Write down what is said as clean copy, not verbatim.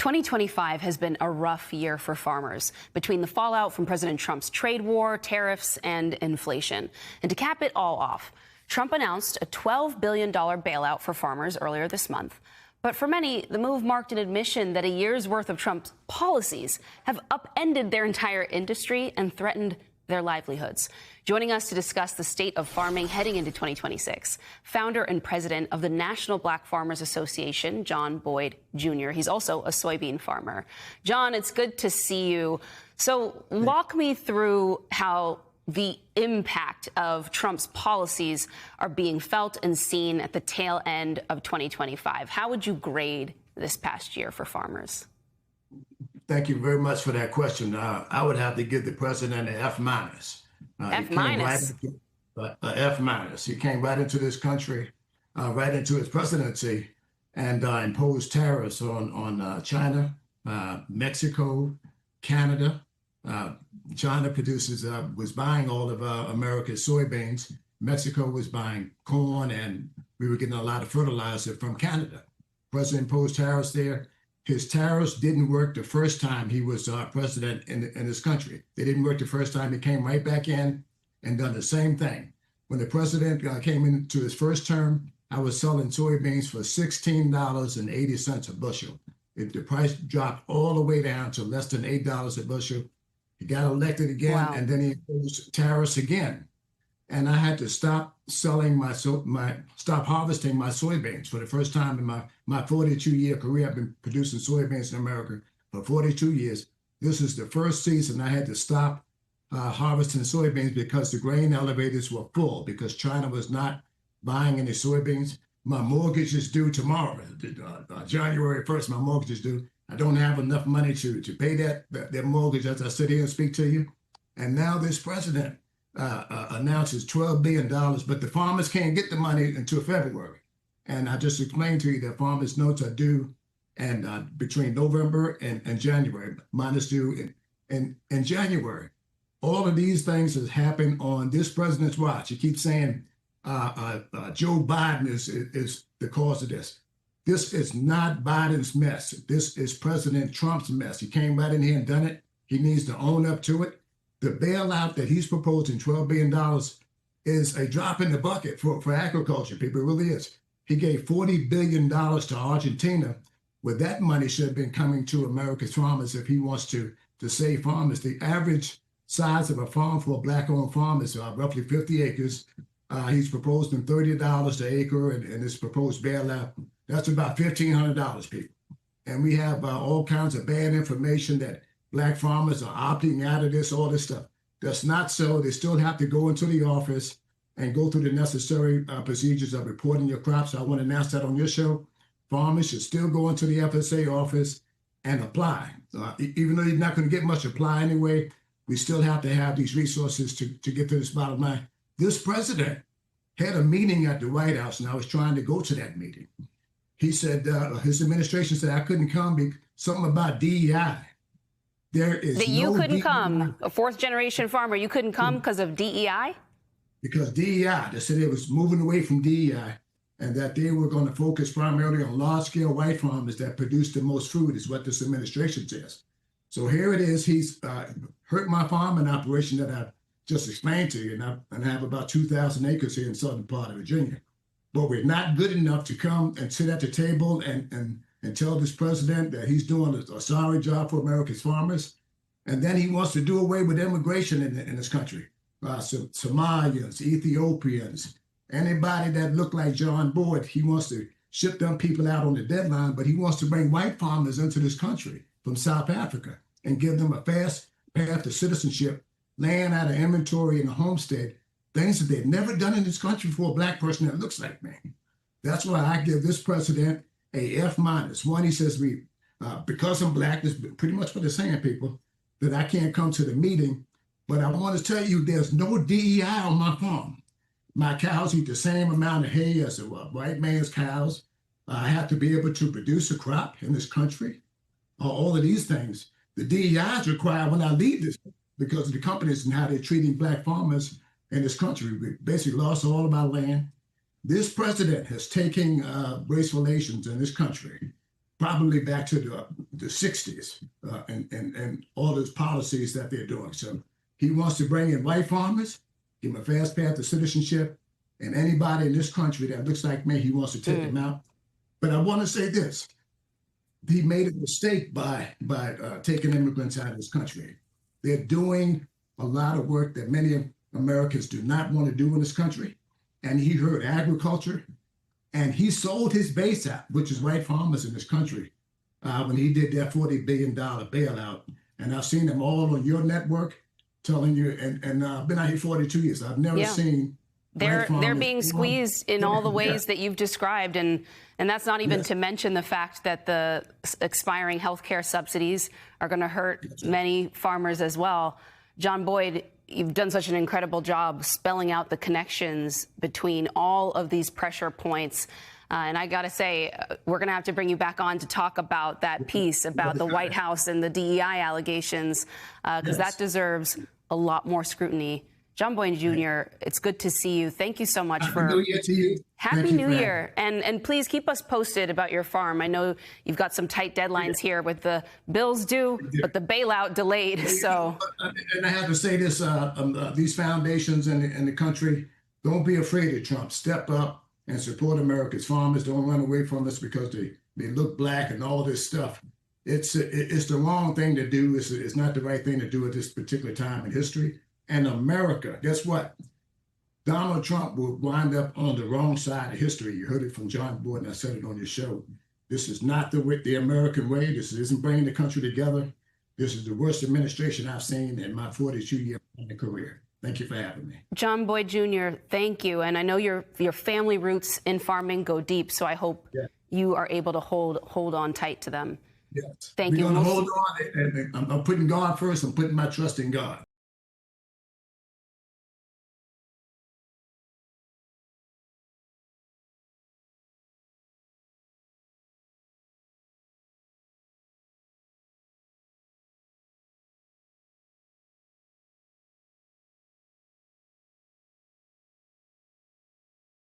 2025 has been a rough year for farmers between the fallout from President Trump's trade war, tariffs, and inflation. And to cap it all off, Trump announced a $12 billion bailout for farmers earlier this month. But for many, the move marked an admission that a year's worth of Trump's policies have upended their entire industry and threatened their livelihoods. Joining us to discuss the state of farming heading into 2026, founder and president of the National Black Farmers Association, John Boyd Jr. He's also a soybean farmer. John, it's good to see you. So walk me through how the impact of Trump's policies are being felt and seen at the tail end of 2025. How would you grade this past year for farmers? Thank you very much for that question. I would have to give the president an F minus. F minus? F minus. He came right into this country, right into his presidency, and imposed tariffs on China, Mexico, Canada. China was buying all of America's soybeans. Mexico was buying corn, and we were getting a lot of fertilizer from Canada. President imposed tariffs there. His tariffs didn't work the first time he was president in this country. They didn't work the first time. He came right back in and done the same thing. When the president came into his first term, I was selling soybeans for $16.80 a bushel. The price dropped all the way down to less than $8 a bushel. He got elected again, wow. And then he imposed tariffs again. And I had to stop harvesting my soybeans for the first time in my 42-year career. I've been producing soybeans in America for 42 years. This is the first season I had to stop harvesting soybeans because the grain elevators were full because China was not buying any soybeans. My mortgage is due tomorrow, January 1st, my mortgage is due. I don't have enough money to pay that mortgage as I sit here and speak to you. And now this president announces $12 billion, but the farmers can't get the money until February. And I just explained to you that farmers' notes are due and between November and January. Mine is due in January. All of these things has happened on this president's watch. He keeps saying Joe Biden is the cause of this. This is not Biden's mess. This is President Trump's mess. He came right in here and done it. He needs to own up to it. The bailout that he's proposing, $12 billion, is a drop in the bucket for agriculture, people. It really is. He gave $40 billion to Argentina, where that money should have been coming to America's farmers if he wants to save farmers. The average size of a farm for a Black-owned farm is roughly 50 acres. He's proposing $30 an acre, and his proposed bailout, that's about $1,500, people. And we have all kinds of bad information that Black farmers are opting out of this, all this stuff. That's not so. They still have to go into the office and go through the necessary procedures of reporting your crops. I want to announce that on your show. Farmers should still go into the FSA office and apply. Even though you're not going to get much apply anyway, we still have to have these resources to get to this bottom line. This president had a meeting at the White House, and I was trying to go to that meeting. He said, his administration said I couldn't come, something about DEI. There is that you couldn't come, a fourth-generation farmer, you couldn't come because of DEI? Because DEI, they said it was moving away from DEI, and that they were going to focus primarily on large-scale white farmers that produce the most food, is what this administration says. So here it is. He's hurt my farming operation that I've just explained to you, and I have about 2,000 acres here in southern part of Virginia. But we're not good enough to come and sit at the table and tell this president that he's doing a sorry job for America's farmers. And then he wants to do away with immigration in this country. Somalians, Ethiopians, anybody that look like John Boyd, he wants to ship them people out on the deadline, but he wants to bring white farmers into this country from South Africa and give them a fast path to citizenship, land out of inventory in a homestead, things that they've never done in this country for a Black person that looks like me. That's why I give this president a F minus. One, he says because I'm Black, this is pretty much what they're saying, people, that I can't come to the meeting. But I want to tell you, there's no DEI on my farm. My cows eat the same amount of hay as a white man's cows. I have to be able to produce a crop in this country. All of these things. The DEI is required when I leave this because of the companies and how they're treating Black farmers in this country. We basically lost all of our land. This president has taken race relations in this country probably back to the 60s and all those policies that they're doing. So he wants to bring in white farmers, give them a fast path to citizenship, and anybody in this country that looks like me, he wants to take them out. But I want to say this. He made a mistake by taking immigrants out of this country. They're doing a lot of work that many Americans do not want to do in this country. And he hurt agriculture. And he sold his base out, which is white farmers in this country, when he did that $40 billion bailout. And I've seen them all on your network telling you, and I've been out here 42 years. I've never seen. They're being squeezed in all the ways that you've described. And that's not even to mention the fact that the expiring health care subsidies are going to hurt many farmers as well. John Boyd, you've done such an incredible job spelling out the connections between all of these pressure points. And I got to say, we're going to have to bring you back on to talk about that piece about the White House and the DEI allegations, because that deserves a lot more scrutiny. John Boyd Jr., it's good to see you. Thank you so much for Happy New Year to you. Happy New Year. And please keep us posted about your farm. I know you've got some tight deadlines here with the bills due, but the bailout delayed. So, and I have to say this, these foundations in the country, don't be afraid of Trump. Step up and support America's farmers. Don't run away from us because they look black and all this stuff. It's the wrong thing to do. It's not the right thing to do at this particular time in history. And America, guess what? Donald Trump will wind up on the wrong side of history. You heard it from John Boyd, and I said it on your show. This is not the American way. This isn't bringing the country together. This is the worst administration I've seen in my 42-year career. Thank you for having me. John Boyd Jr., thank you. And I know your family roots in farming go deep, so I hope you are able to hold on tight to them. Yes. Thank you. We're going to hold on. I'm putting God first. I'm putting my trust in God.